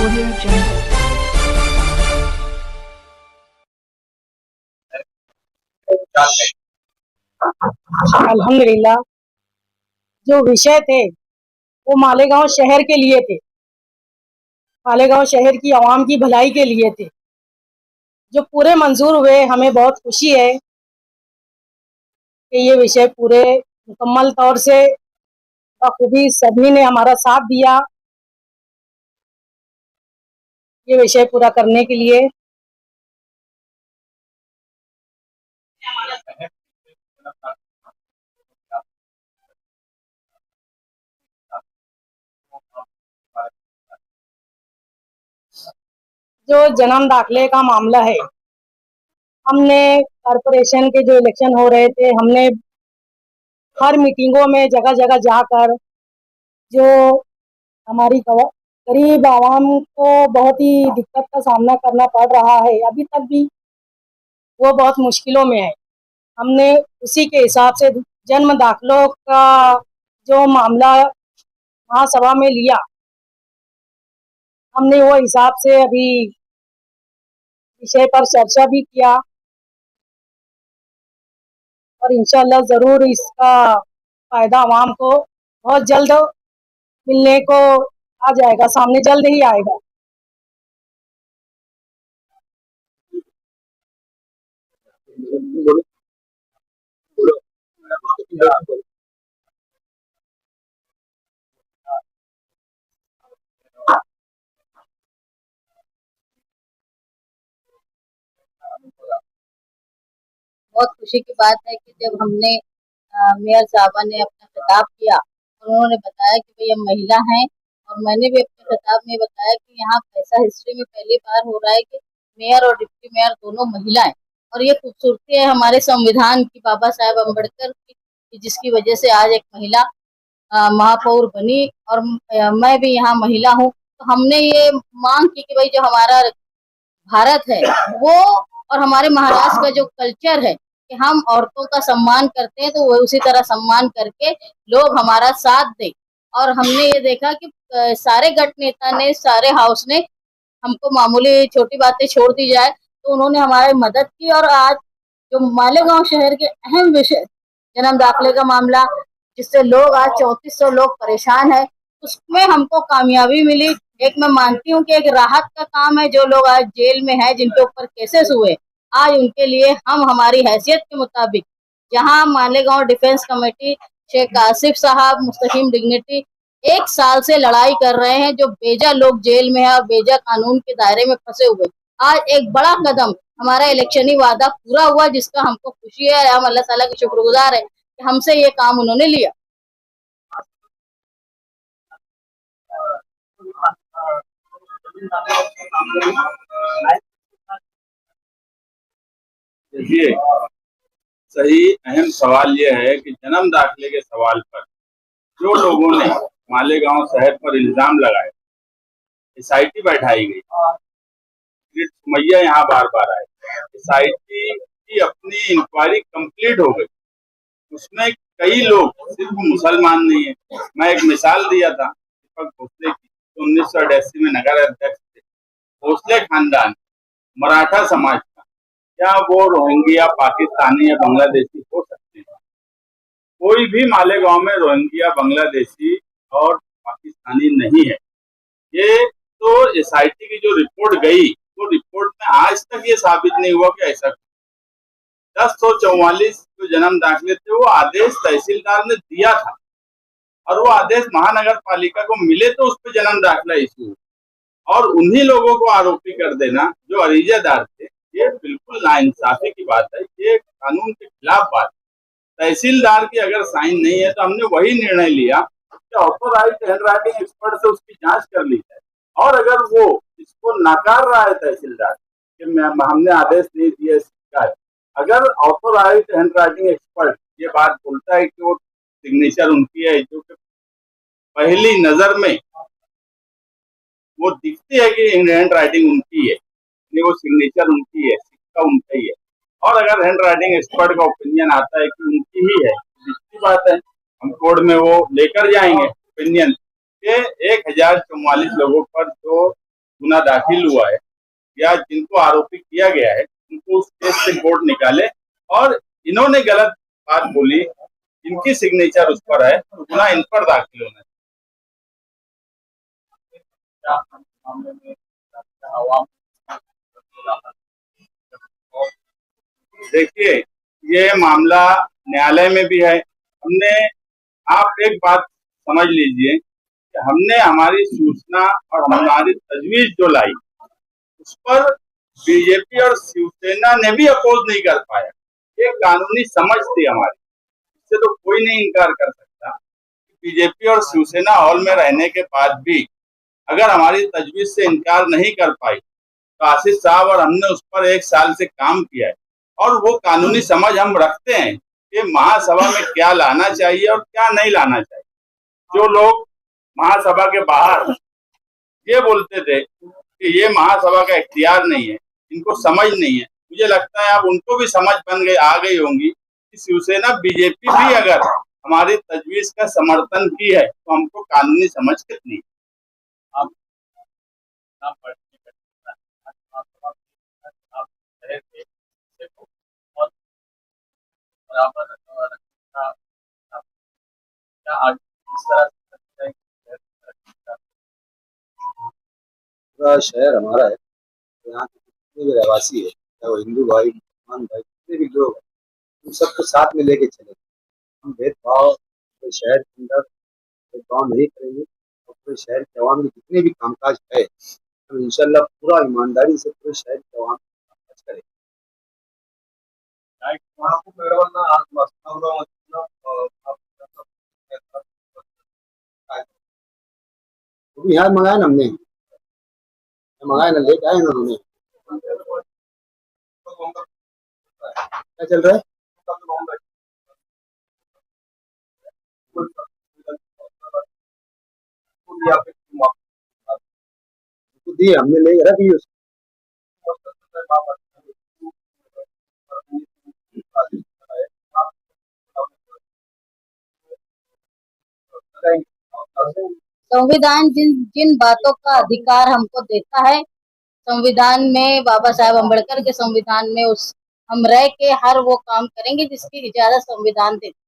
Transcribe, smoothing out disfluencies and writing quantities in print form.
Audio Jungle. अल्हम्दुलिल्लाह, जो विषय थे वो मालेगांव शहर के लिए थे, मालेगांव शहर की आवाम की भलाई के लिए थे, जो पूरे मंजूर हुए। हमें बहुत खुशी है कि ये विषय पूरे मुकम्मल तौर से बखूबी सभी ने हमारा साथ दिया ये विषय पूरा करने के लिए। जो जन्म दाखिले का मामला है, हमने कॉरपोरेशन के जो इलेक्शन हो रहे थे, हमने हर मीटिंगों में जगह जगह जाकर जो हमारी गरीब आवाम को बहुत ही दिक्कत का सामना करना पड़ रहा है, अभी तक भी वो बहुत मुश्किलों में है। हमने उसी के हिसाब से जन्म दाखिलों का जो मामला महासभा में लिया, हमने वो हिसाब से अभी विषय पर चर्चा भी किया और इंशाल्लाह ज़रूर इसका फ़ायदा आवाम को बहुत जल्द मिलने को आ जाएगा, सामने जल्द ही आएगा। बहुत खुशी की बात है कि जब हमने मेयर साहबा ने अपना खिताब किया और उन्होंने बताया कि भाई हम महिला हैं, और मैंने भी अपने खिताब में बताया कि यहाँ ऐसा हिस्ट्री में पहली बार हो रहा है कि मेयर और डिप्टी मेयर दोनों महिलाएं। और ये खूबसूरती है हमारे संविधान की, बाबा साहेब अम्बेडकर की, जिसकी वजह से आज एक महिला महापौर बनी और मैं भी यहाँ महिला हूँ। तो हमने ये मांग की कि भाई जो हमारा भारत है वो और हमारे महाराष्ट्र का जो कल्चर है कि हम औरतों का सम्मान करते हैं, तो वो उसी तरह सम्मान करके लोग हमारा साथ दें। और हमने ये देखा कि सारे गट नेता ने, सारे हाउस ने हमको मामूली छोटी बातें छोड़ दी जाए तो उन्होंने हमारी मदद की। और आज जो मालेगांव शहर के अहम विषय जन्म दाखिले का मामला, जिससे लोग आज 3400 लोग परेशान है, उसमें हमको कामयाबी मिली। एक मैं मानती हूँ कि एक राहत का काम है, जो लोग आज जेल में हैं, जिनके ऊपर केसेस हुए, आज उनके लिए हम हमारी हैसियत के मुताबिक, जहां मालेगांव डिफेंस कमेटी, शेख आसिफ साहब, मुस्तकीम डिग्निटी 1 साल से लड़ाई कर रहे हैं, जो बेजा लोग जेल में है और बेजा कानून के दायरे में फंसे हुए, आज एक बड़ा कदम हमारा इलेक्शनी वादा पूरा हुआ, जिसका हमको खुशी है। हम अल्लाह ताला के शुक्रगुजार है कि हमसे ये काम उन्होंने लिया। देखिए, सही अहम सवाल यह है कि जन्म दाखिले के सवाल पर जो लोगों ने मालेगांव शहर पर इल्जाम लगाए, एसआईटी बैठाई गई, सुमैया यहाँ बार बार आए, एसआईटी की अपनी इंक्वायरी कंप्लीट हो गई, उसमें कई लोग सिर्फ मुसलमान नहीं है। मैं एक मिसाल दिया था दीपक भोसले की, तो 1988 में नगर अध्यक्ष थे, भोसले खानदान, मराठा समाज का, क्या वो रोहिंग्या पाकिस्तानी या बांग्लादेशी हो सकते हैं? कोई भी मालेगांव में रोहिंग्या, बांग्लादेशी और पाकिस्तानी नहीं है। ये तो एसआईटी की जो रिपोर्ट गई, तो रिपोर्ट में आज तक ये साबित नहीं हुआ कि ऐसा 1044 जो जन्म दाखिले थे वो आदेश तहसीलदार ने दिया था, और वो आदेश महानगर पालिका को मिले तो उस पर जन्म दाखिला इशू, और उन्हीं लोगों को आरोपी कर देना जो अरीजादार थे, ये बिल्कुल नाइंसाफी की बात है, ये कानून के खिलाफ बात है। तहसीलदार की अगर साइन नहीं है तो हमने वही निर्णय लिया कि ऑथोराइज्ड हैंडराइटिंग एक्सपर्ट से उसकी जांच कर ली जाए, और अगर वो इसको नकार रहा है तहसीलदार कि हमने आदेश नहीं दिया, अगर ऑथोराइज्ड हैंडराइटिंग एक्सपर्ट ये बात बोलता है कि वो सिग्नेचर उनकी है, जो कि पहली नजर में वो दिखती है कि हैंड राइटिंग उनकी है, वो सिग्नेचर उनकी है, सिक्का उनका ही है, और अगर हैंड राइटिंग एक्सपर्ट का ओपिनियन आता है कि उनकी ही है, दूसरी बात है हम कोर्ट में वो लेकर जाएंगे ओपिनियन के 1044 लोगों पर जो गुना दाखिल हुआ है या जिनको आरोपी किया गया है उनको उस केस से कोर्ट निकाले, और इन्होंने गलत बात बोली, इनकी सिग्नेचर उस पर है, तो गुना इन पर दाखिल होना चाहिए। देखिए, ये मामला न्यायालय में भी है। हमने, आप एक बात समझ लीजिए कि हमने हमारी सूचना और हमारी तजवीज जो लाई उस पर बीजेपी और शिवसेना ने भी अपोज नहीं कर पाया। ये कानूनी समझ थी हमारी, इससे तो कोई नहीं इनकार कर सकता। बीजेपी और शिवसेना हॉल में रहने के बाद भी अगर हमारी तजवीज से इनकार नहीं कर पाई तो आशीष साहब और हमने उस पर 1 साल से काम किया है, और वो कानूनी समझ हम रखते हैं कि महासभा में क्या लाना चाहिए और क्या नहीं लाना चाहिए। जो लोग महासभा के बाहर ये बोलते थे कि ये महासभा का इख्तियार नहीं है, इनको समझ नहीं है, मुझे लगता है अब उनको भी समझ आ गई होंगी कि शिवसेना बीजेपी भी अगर हमारी तजवीज का समर्थन की है तो हमको कानूनी समझ कितनी है। पूरा शहर हमारा है। यहाँ के जितने भी रहवासी है, चाहे वो हिंदू भाई, मुसलमान भाई, जितने भी लोग हैं, उन सबको साथ में लेके चले। हम भेदभाव पूरे शहर के अंदर भेदभाव नहीं करेंगे, और पूरे शहर के अवाम के जितने भी कामकाज है हम इंशाल्लाह पूरा ईमानदारी से पूरे शहर के अवाम का कामकाज करेंगे। वो भी यहाँ मंगाया ना, हमने मंगाया ना, लेके आए ना उन्होंने। क्या चल रहा है? दिए हमने, ले रख ली उसको। संविधान जिन जिन बातों का अधिकार हमको देता है, संविधान में बाबा साहेब अम्बेडकर के संविधान में उस हम रह के हर वो काम करेंगे जिसकी इजाजत संविधान देता है।